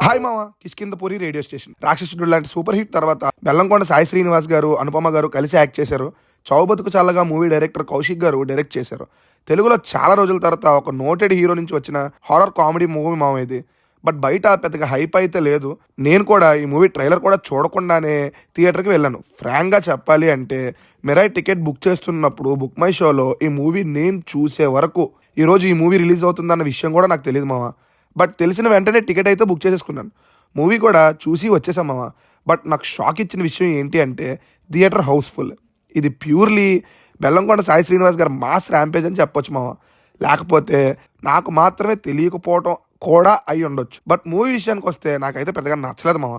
Hi మామ Kishkindhapuri radio station రాక్షసుడు లాంటి సూపర్ హిట్ తర్వాత బెల్లంకొండ సాయి శ్రీనివాస్ గారు అనుపమ గారు కలిసి యాక్ట్ చేశారు. చౌబతుకు చల్లగా మూవీ డైరెక్టర్ కౌశిక్ గారు డైరెక్ట్ చేశారు. తెలుగులో చాలా రోజుల తర్వాత ఒక నోటెడ్ హీరో నుంచి వచ్చిన హారర్ కామెడీ మూవీ మామ ఇది. బట్ బయట పెద్దగా హైప్ అయితే లేదు. నేను కూడా ఈ మూవీ ట్రైలర్ కూడా చూడకుండానే థియేటర్కి వెళ్ళాను. ఫ్రాంక్గా చెప్పాలి అంటే మిరాయ్ టికెట్ బుక్ చేస్తున్నప్పుడు బుక్ మై షోలో ఈ మూవీ నేమ్ చూసే వరకు ఈరోజు ఈ మూవీ రిలీజ్ అవుతుందన్న విషయం కూడా నాకు తెలియదు మామ. బట్ తెలిసిన వెంటనే టికెట్ అయితే బుక్ చేసేసుకున్నాను. మూవీ కూడా చూసి వచ్చేసాం మామ. బట్ నాకు షాక్ ఇచ్చిన విషయం ఏంటి అంటే థియేటర్ హౌస్ఫుల్. ఇది ప్యూర్లీ బెల్లంకొండ సాయి శ్రీనివాస్ గారు మాస్ ర్యాంపేజ్ అని చెప్పొచ్చు మామ. లేకపోతే నాకు మాత్రమే తెలియకపోవటం కూడా అయి ఉండొచ్చు. బట్ మూవీ విషయానికి వస్తే నాకైతే పెద్దగా నచ్చలేదు మామ.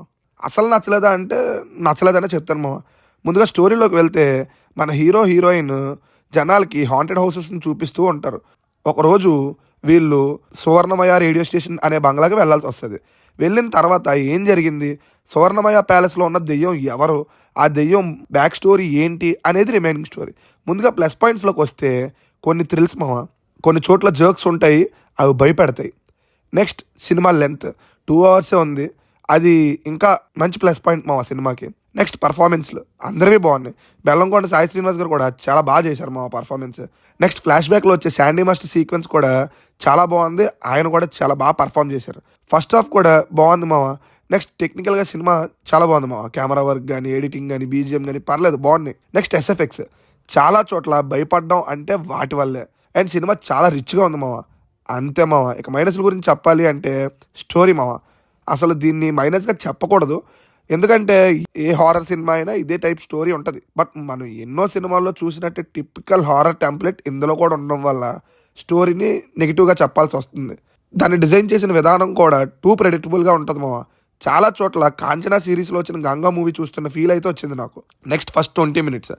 అసలు నచ్చలేదా అంటే నచ్చలేదనే చెప్తాను మామ. ముందుగా స్టోరీలోకి వెళ్తే మన హీరో హీరోయిన్ జనాలకి హాంటెడ్ హౌసెస్ని చూపిస్తూ ఉంటారు. ఒకరోజు వీళ్ళు సువర్ణమయ రేడియో స్టేషన్ అనే బంగ్లాకి వెళ్ళాల్సి వస్తుంది. వెళ్ళిన తర్వాత ఏం జరిగింది, సువర్ణమయ ప్యాలెస్లో ఉన్న దెయ్యం ఎవరు, ఆ దెయ్యం బ్యాక్ స్టోరీ ఏంటి అనేది రిమైనింగ్ స్టోరీ. ముందుగా ప్లస్ పాయింట్స్లోకి వస్తే కొన్ని థ్రిల్స్ మామ, కొన్ని చోట్ల జర్క్స్ ఉంటాయి, అవి భయపెడతాయి. నెక్స్ట్ సినిమా లెంత్ 2 hours ఉంది, అది ఇంకా మంచి ప్లస్ పాయింట్ మా సినిమాకి. నెక్స్ట్ పర్ఫార్మెన్స్లు అందరివి బాగున్నాయి. బెల్లంకొండ సాయి శ్రీనివాస్ గారు కూడా చాలా బాగా చేశారు మా పర్ఫార్మెన్స్. నెక్స్ట్ ఫ్లాష్ బ్యాక్లో వచ్చే శాండీ మాస్టర్ సీక్వెన్స్ కూడా చాలా బాగుంది. ఆయన కూడా చాలా బాగా పర్ఫామ్ చేశారు. ఫస్ట్ హాఫ్ కూడా బాగుంది మామ. నెక్స్ట్ టెక్నికల్గా సినిమా చాలా బాగుంది మామ. కెమెరా వర్క్ కానీ, ఎడిటింగ్ కానీ, బీజిఎం కానీ పర్లేదు బాగున్నాయి. నెక్స్ట్ ఎస్ఎఫ్ఎక్స్ చాలా చోట్ల భయపడడం అంటే వాటి వల్లే. అండ్ సినిమా చాలా రిచ్గా ఉంది మామ. అంతే మామ. ఇక మైనస్ల గురించి చెప్పాలి అంటే స్టోరీ మామ. అసలు దీన్ని మైనస్గా చెప్పకూడదు, ఎందుకంటే ఏ హారర్ సినిమా అయినా ఇదే టైప్ స్టోరీ ఉంటుంది. బట్ మనం ఎన్నో సినిమాల్లో చూసినట్టు టిపికల్ హారర్ టెంప్లెట్ ఇందులో కూడా ఉండడం వల్ల స్టోరీని నెగిటివ్గా చెప్పాల్సి వస్తుంది. దాన్ని డిజైన్ చేసిన విధానం కూడా టూ ప్రెడిక్టబుల్గా ఉంటుంది మామ. చాలా చోట్ల కాంచనా సిరీస్లో వచ్చిన గంగా మూవీ చూస్తున్న ఫీల్ అయితే వచ్చింది నాకు. నెక్స్ట్ ఫస్ట్ 20 minutes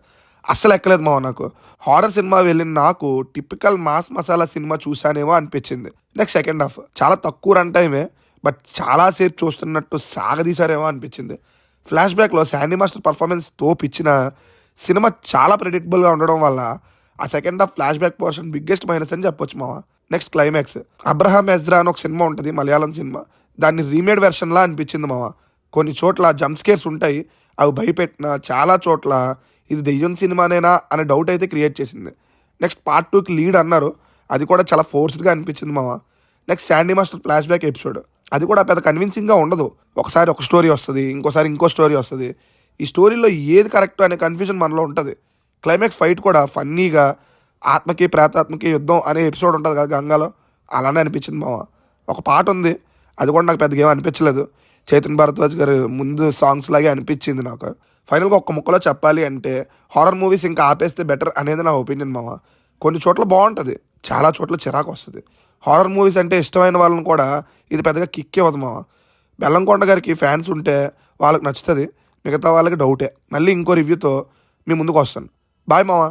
అస్సలు ఎక్కలేదు మామ. నాకు హారర్ సినిమా వెళ్ళిన నాకు టిపికల్ మాస్ మసాలా సినిమా చూసానేమో అనిపించింది. నెక్స్ట్ సెకండ్ హాఫ్ చాలా తక్కువ రన్ టైమే, బట్ చాలాసేపు చూస్తున్నట్టు సాగదీశారేమో అనిపించింది. ఫ్లాష్ బ్యాక్లో శాండీ మాస్టర్ పర్ఫార్మెన్స్ తోపిచ్చిన సినిమా చాలా ప్రెడిక్టబుల్గా ఉండడం వల్ల ఆ second half flashback portion biggest minus అని చెప్పొచ్చు మామ. నెక్స్ట్ క్లైమాక్స్ అబ్రహాం ఎజ్రా అని ఒక సినిమా ఉంటుంది, మలయాళం సినిమా. దాన్ని రీమేడ్ వెర్షన్లా అనిపించింది మామ. కొన్ని చోట్ల జంప్ స్కేర్స్ ఉంటాయి, అవి భయపెట్టిన చాలా చోట్ల ఇది దెయ్యం సినిమానేనా అనే డౌట్ అయితే క్రియేట్ చేసింది. నెక్స్ట్ పార్ట్ 2కి లీడ్ అన్నారు, అది కూడా చాలా ఫోర్స్డ్గా అనిపించింది మామ. Next Sandy master flash back episode, అది కూడా పెద్ద కన్విన్సింగ్గా ఉండదు. ఒకసారి ఒక స్టోరీ వస్తుంది, ఇంకోసారి ఇంకో స్టోరీ వస్తుంది. ఈ స్టోరీలో ఏది కరెక్ట్ అనే కన్ఫ్యూజన్ మనలో ఉంటుంది. క్లైమాక్స్ ఫైట్ కూడా ఫన్నీగా ఆత్మకి ప్రేతాత్మకి యుద్ధం అనే ఎపిసోడ్ ఉంటుంది కదా గంగాలో, అలానే అనిపించింది మామ. ఒక పాట ఉంది, అది కూడా నాకు పెద్దగా ఏమీ అనిపించలేదు. చైతన్ భరద్వాజ్ గారు ముందు సాంగ్స్ లాగే అనిపించింది నాకు. ఫైనల్గా ఒక్క ముక్కలో చెప్పాలి అంటే హారర్ మూవీస్ ఇంకా ఆపేస్తే బెటర్ అనేది నా ఒపీనియన్ మామ. కొన్ని చోట్ల బాగుంటుంది, చాలా చోట్ల చిరాకు వస్తుంది. హారర్ మూవీస్ అంటే ఇష్టమైన వాళ్ళని కూడా ఇది పెద్దగా కిక్ ఇవ్వదు మామ. బెల్లంకొండ గారికి ఫ్యాన్స్ ఉంటే వాళ్ళకి నచ్చుతుంది, మిగతా వాళ్ళకి డౌటే. మళ్ళీ ఇంకో రివ్యూతో మీ ముందుకు వస్తాను. బాయ్ మామ.